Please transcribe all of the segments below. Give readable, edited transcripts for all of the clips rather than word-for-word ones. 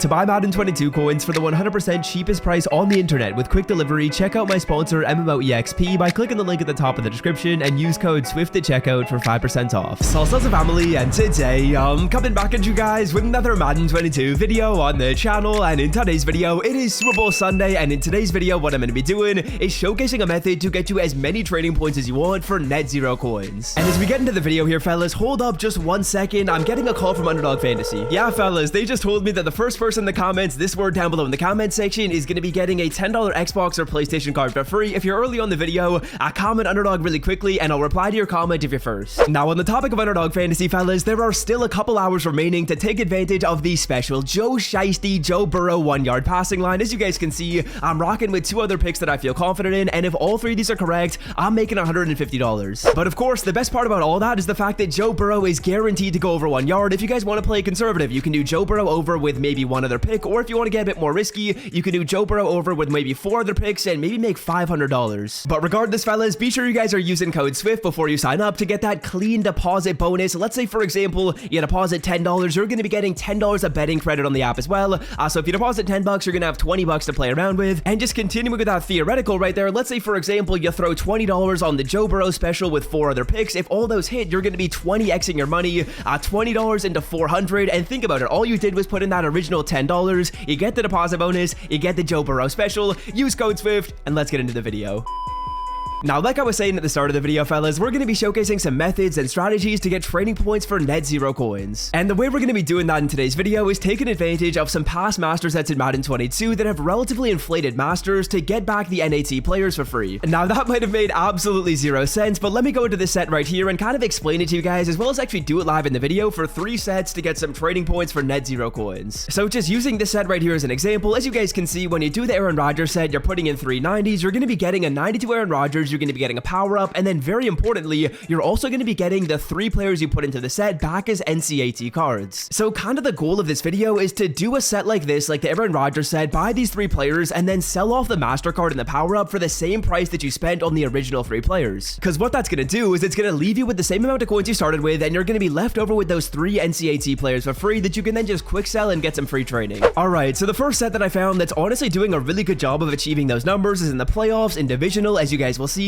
To buy Madden 22 coins for the 100% cheapest price on the internet with quick delivery, check out my sponsor MMOEXP by clicking the link at the top of the description and use code SWIFT at checkout for 5% off. Salsa family, and today I'm coming back at you guys with another Madden 22 video on the channel, and in today's video it is Super Bowl Sunday, and in today's video what I'm going to be doing is showcasing a method to get you as many trading points as you want for net zero coins. And as we get into the video here, fellas, hold up just 1 second. I'm getting a call from Underdog Fantasy. Yeah, fellas, they just told me that the first person in the comments, this word down below in the comment section, is going to be getting a $10 Xbox or PlayStation card for free. If you're early on the video, comment Underdog really quickly and I'll reply to your comment if you're first. Now, on the topic of Underdog Fantasy, fellas, there are still a couple hours remaining to take advantage of the special Joe Shiesty, Joe Burrow 1-yard passing line. As you guys can see, I'm rocking with 2 other picks that I feel confident in, and if all 3 of these are correct, I'm making $150. But of course, the best part about all that is the fact that Joe Burrow is guaranteed to go over 1 yard. If you guys want to play conservative, you can do Joe Burrow over with maybe 1 other pick, or if you want to get a bit more risky, you can do Joe Burrow over with maybe 4 other picks and maybe make $500. But regardless, fellas, be sure you guys are using code SWIFT before you sign up to get that clean deposit bonus. Let's say, for example, you deposit $10, you're going to be getting $10 of betting credit on the app as well. So if you deposit $10, you're going to have $20 to play around with. And just continuing with that theoretical right there, let's say, for example, you throw $20 on the Joe Burrow special with 4 other picks. If all those hit, you're going to be 20xing your money, $20 into 400. And think about it, all you did was put in that original $10. You get the deposit bonus, you get the Joe Burrow special, use code SWIFT, and let's get into the video. Now, like I was saying at the start of the video, fellas, we're going to be showcasing some methods and strategies to get trading points for net zero coins. And the way we're going to be doing that in today's video is taking advantage of some past master sets in Madden 22 that have relatively inflated masters to get back the NAT players for free. Now, that might have made absolutely zero sense, but let me go into this set right here and kind of explain it to you guys, as well as actually do it live in the video for 3 sets to get some trading points for net zero coins. So just using this set right here as an example, as you guys can see, when you do the Aaron Rodgers set, you're putting in 3 90s, you're going to be getting a 92 Aaron Rodgers, you're going to be getting a power up, and then very importantly, you're also going to be getting the 3 players you put into the set back as NCAT cards. So kind of the goal of this video is to do a set like this, like the Aaron Rodgers set, buy these 3 players, and then sell off the master card and the power up for the same price that you spent on the original 3 players. Because what that's going to do is it's going to leave you with the same amount of coins you started with, and you're going to be left over with those 3 NCAT players for free that you can then just quick sell and get some free training. Alright, so the first set that I found that's honestly doing a really good job of achieving those numbers is in the playoffs, in divisional, as you guys will see.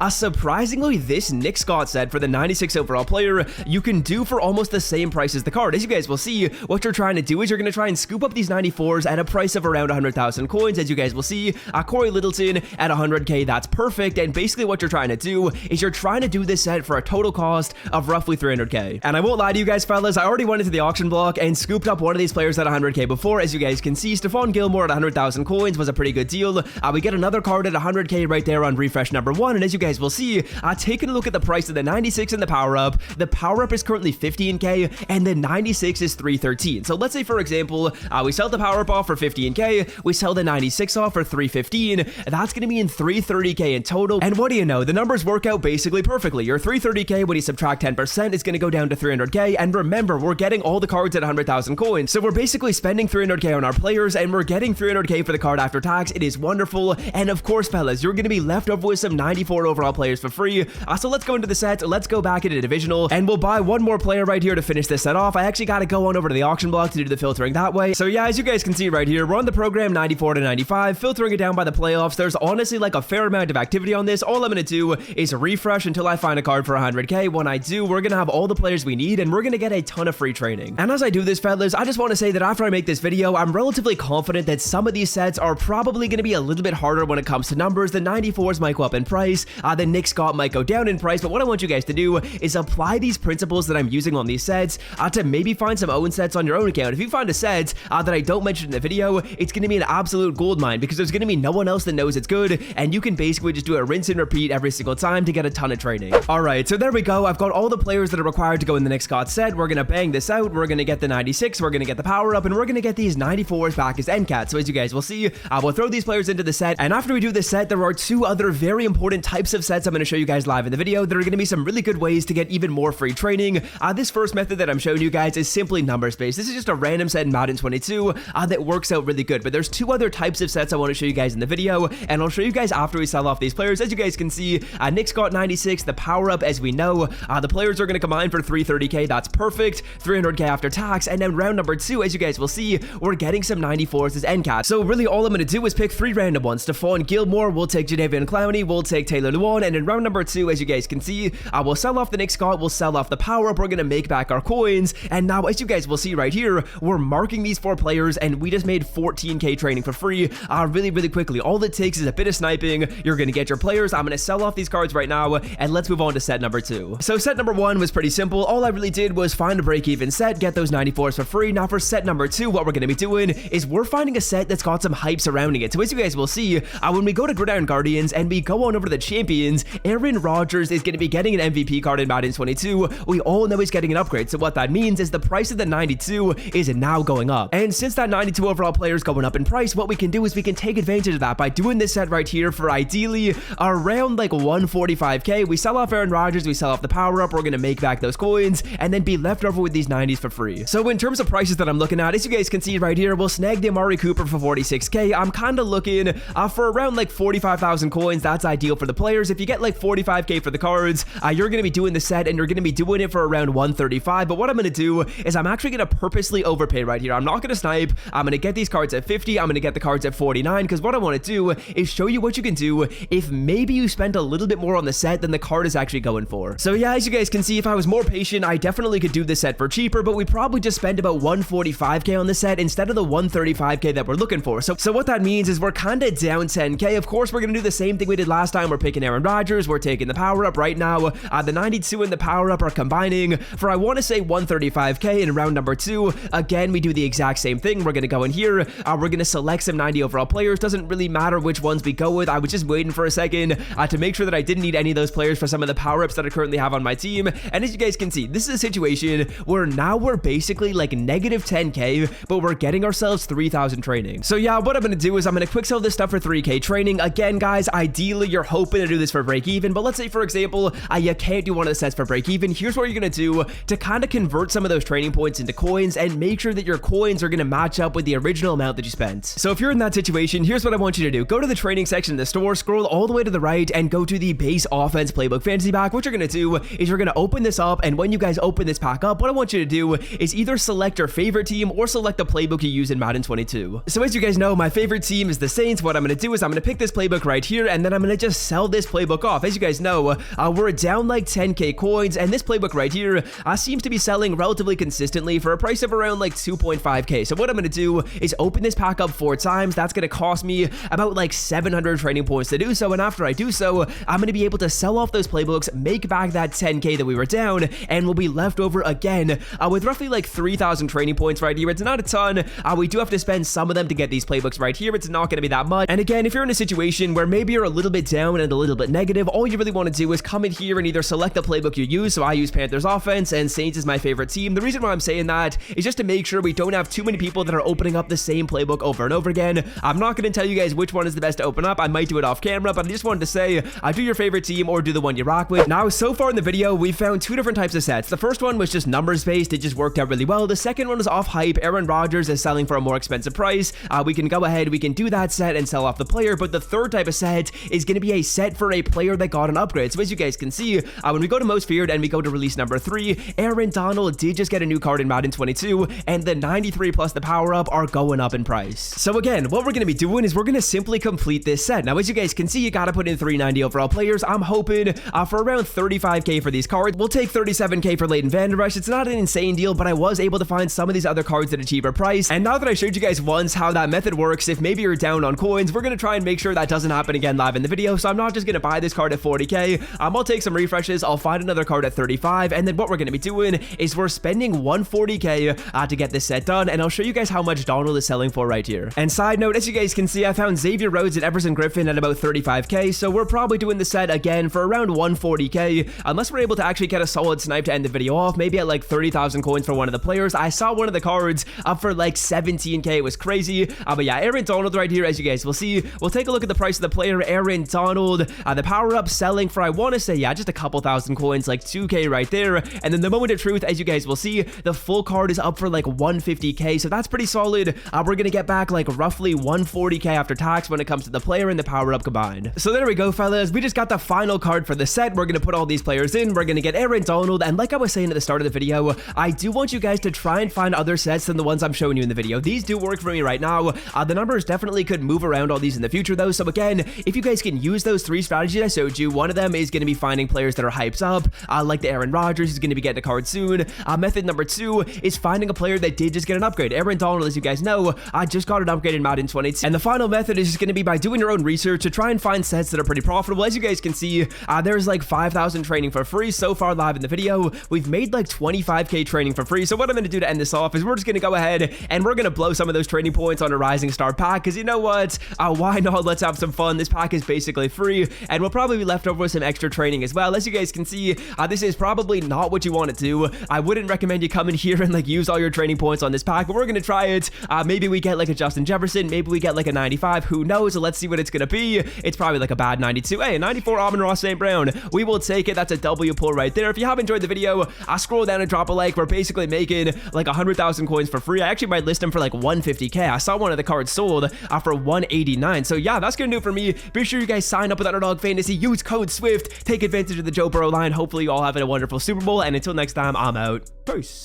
Surprisingly, this Nick Scott set for the 96 overall player, you can do for almost the same price as the card. As you guys will see, what you're trying to do is you're going to try and scoop up these 94s at a price of around 100,000 coins. As you guys will see, Corey Littleton at 100k, that's perfect. And basically what you're trying to do is you're trying to do this set for a total cost of roughly 300k. And I won't lie to you guys, fellas, I already went into the auction block and scooped up one of these players at 100k before. As you guys can see, Stephon Gilmore at 100,000 coins was a pretty good deal. We get another card at 100k right there on refresh number 1. And as you guys will see, taking a look at the price of the 96 and the power up is currently 15k and the 96 is 313. So let's say, for example, we sell the power up off for 15k, we sell the 96 off for 315. That's going to be in 330k in total. And what do you know, the numbers work out basically perfectly. Your 330k, when you subtract 10%, is going to go down to 300k. And remember, we're getting all the cards at 100,000 coins, so we're basically spending 300k on our players and we're getting 300k for the card after tax. It is wonderful. And of course, fellas, you're going to be left over with some 94 overall players for free. So let's go into the set, let's go back into divisional, and we'll buy 1 more player right here to finish this set off. I actually got to go on over to the auction block to do the filtering that way. So yeah, as you guys can see right here, we're on the program 94 to 95, filtering it down by the playoffs. There's honestly like a fair amount of activity on this. All I'm going to do is refresh until I find a card for 100k. When I do, we're going to have all the players we need, and we're going to get a ton of free training. And as I do this, fellas, I just want to say that after I make this video, I'm relatively confident that some of these sets are probably going to be a little bit harder when it comes to numbers. The 94s might go up in price, the Nick Scott might go down in price, but what I want you guys to do is apply these principles that I'm using on these sets to maybe find some own sets on your own account. If you find a set that I don't mention in the video, it's going to be an absolute gold mine because there's going to be no one else that knows it's good, and you can basically just do a rinse and repeat every single time to get a ton of training. Alright, so there we go. I've got all the players that are required to go in the Nick Scott set. We're going to bang this out. We're going to get the 96, we're going to get the power up, and we're going to get these 94s back as NCAT. So as you guys will see, we'll throw these players into the set, and after we do this set, there are 2 other very important important types of sets I'm going to show you guys live in the video. There are going to be some really good ways to get even more free training. This first method that I'm showing you guys is simply numbers based. This is just a random set in Madden 22 that works out really good. But there's two other types of sets I want to show you guys in the video, and I'll show you guys after we sell off these players. As you guys can see, Nick's got 96, the power up, as we know. The players are going to combine for 330k. That's perfect. 300k after tax. And then round number 2, as you guys will see, we're getting some 94s as end cap. So really all I'm going to do is pick 3 random ones. Stephon Gilmore, we'll take Jadeveon Clowney, we'll take Taylor Lewan, and in round number 2, as you guys can see, we'll sell off the Nick Scott, we'll sell off the power up, we're going to make back our coins, and now as you guys will see right here, we're marking these 4 players, and we just made 14k training for free really quickly. All it takes is a bit of sniping. You're going to get your players. I'm going to sell off these cards right now, and let's move on to set number 2. So set number 1 was pretty simple. All I really did was find a break-even set, get those 94s for free. Now for set number 2, what we're going to be doing is we're finding a set that's got some hype surrounding it. So as you guys will see, when we go to Gridiron Guardians and we go on over to the champions, Aaron Rodgers is going to be getting an MVP card in Madden 22. We all know he's getting an upgrade. So what that means is the price of the 92 is now going up. And since that 92 overall player is going up in price, what we can do is we can take advantage of that by doing this set right here for ideally around like 145k. We sell off Aaron Rodgers, we sell off the power up, we're going to make back those coins and then be left over with these 90s for free. So in terms of prices that I'm looking at, as you guys can see right here, we'll snag the Amari Cooper for 46k. I'm kind of looking for around like 45,000 coins. That's ideal for the players. If you get like 45k for the cards, you're going to be doing the set and you're going to be doing it for around 135. But what I'm going to do is I'm actually going to purposely overpay right here. I'm not going to snipe. I'm going to get these cards at 50. I'm going to get the cards at 49 because what I want to do is show you what you can do if maybe you spent a little bit more on the set than the card is actually going for. So yeah, as you guys can see, if I was more patient, I definitely could do this set for cheaper, but we probably just spend about 145k on the set instead of the 135k that we're looking for. So what that means is we're kind of down 10k. Of course, we're going to do the same thing we did last time. We're picking Aaron Rodgers. We're taking the power up right now. The 92 and the power up are combining for, I want to say, 135k in round number 2. Again, we do the exact same thing. We're going to go in here. We're going to select some 90 overall players. Doesn't really matter which ones we go with. I was just waiting for a second to make sure that I didn't need any of those players for some of the power ups that I currently have on my team. And as you guys can see, this is a situation where now we're basically like negative 10k, but we're getting ourselves 3,000 training. So yeah, what I'm going to do is I'm going to quick sell this stuff for 3k training. Again, guys, ideally you're hoping to do this for break even, but let's say for example, you can't do one of the sets for break even. Here's what you're going to do to kind of convert some of those training points into coins and make sure that your coins are going to match up with the original amount that you spent. So if you're in that situation, here's what I want you to do. Go to the training section in the store, scroll all the way to the right and go to the base offense playbook fantasy pack. What you're going to do is you're going to open this up, and when you guys open this pack up, what I want you to do is either select your favorite team or select the playbook you use in Madden 22. So as you guys know, my favorite team is the Saints. What I'm going to do is I'm going to pick this playbook right here, and then I'm going to just sell this playbook off. As you guys know, we're down like 10k coins, and this playbook right here seems to be selling relatively consistently for a price of around like 2.5k. So what I'm going to do is open this pack up 4 times. That's going to cost me about like 700 training points to do so, and after I do so, I'm going to be able to sell off those playbooks, make back that 10k that we were down, and we'll be left over again with roughly like 3,000 training points right here. It's not a ton. We do have to spend some of them to get these playbooks right here. It's not going to be that much. And again, if you're in a situation where maybe you're a little bit down and a little bit negative, all you really want to do is come in here and either select the playbook you use. So I use Panthers offense, and Saints is my favorite team. The reason why I'm saying that is just to make sure we don't have too many people that are opening up the same playbook over and over again. I'm not going to tell you guys which one is the best to open up. I might do it off camera, but I just wanted to say, do your favorite team or do the one you rock with. Now, so far in the video, we found 2 different types of sets. The first one was just numbers based. It just worked out really well. The second one was off hype. Aaron Rodgers is selling for a more expensive price. We can go ahead, we can do that set and sell off the player, but the third type of set is going to be a set for a player that got an upgrade. So as you guys can see, when we go to most feared and we go to release number 3, Aaron Donald did just get a new card in Madden 22, and the 93 plus the power up are going up in price. So again, what we're going to be doing is we're going to simply complete this set. Now, as you guys can see, you got to put in 390 overall players. I'm hoping for around 35k for these cards. We'll take 37k for Leighton Vander Esch. It's not an insane deal, but I was able to find some of these other cards at a cheaper price. And now that I showed you guys once how that method works, if maybe you're down on coins, we're going to try and make sure that doesn't happen again live in the video. So I'm not just going to buy this card at 40k. I'll take some refreshes. I'll find another card at 35. And then what we're going to be doing is we're spending 140k to get this set done. And I'll show you guys how much Donald is selling for right here. And side note, as you guys can see, I found Xavier Rhodes and Everson Griffin at about 35k. So we're probably doing the set again for around 140k, unless we're able to actually get a solid snipe to end the video off, maybe at like 30,000 coins for one of the players. I saw one of the cards up for like 17k. It was crazy. But yeah, Aaron Donald right here, as you guys will see. We'll take a look at the price of the player. Aaron Donald Donald. The power-up selling for, I want to say, yeah, just a couple thousand coins, like 2k right there. And then the moment of truth, as you guys will see, the full card is up for like 150k, so that's pretty solid. We're gonna get back like roughly 140k after tax when it comes to the player and the power-up combined. So there we go, fellas. We just got the final card for the set. We're gonna put all these players in. We're gonna get Aaron Donald, and like I was saying at the start of the video, I do want you guys to try and find other sets than the ones I'm showing you in the video. These do work for me right now. The numbers definitely could move around all these in the future though, so again, if you guys can use those 3 strategies I showed you, one of them is going to be finding players that are hyped up, like the Aaron Rodgers, who's going to be getting a card soon. Method number 2 is finding a player that did just get an upgrade. Aaron Donald, as you guys know, just got an upgrade in Madden 22. And the final method is just going to be by doing your own research to try and find sets that are pretty profitable. As you guys can see, there's like 5,000 training for free so far live in the video. We've made like 25k training for free. So what I'm going to do to end this off is we're just going to go ahead and we're going to blow some of those training points on a Rising Star pack, because you know what? Why not? Let's have some fun. This pack is basically free, and we'll probably be left over with some extra training as well. As you guys can see, this is probably not what you want to do. I wouldn't recommend you come in here and like use all your training points on this pack, but we're going to try it. Maybe we get like a Justin Jefferson, maybe we get like a 95, who knows? So let's see what it's going to be. It's probably like a bad 92. Hey, a 94 Amon-Ra St. Brown. We will take it. That's a W pull right there. If you have enjoyed the video, scroll down and drop a like. We're basically making like 100,000 coins for free. I actually might list them for like 150k. I saw one of the cards sold for 189. So yeah, that's gonna do it for me. Be sure you guys sign up with Underdog Fantasy, use code SWIFT, take advantage of the Joe Burrow line. Hopefully you all have a wonderful Super Bowl, and until next time, I'm out. Peace.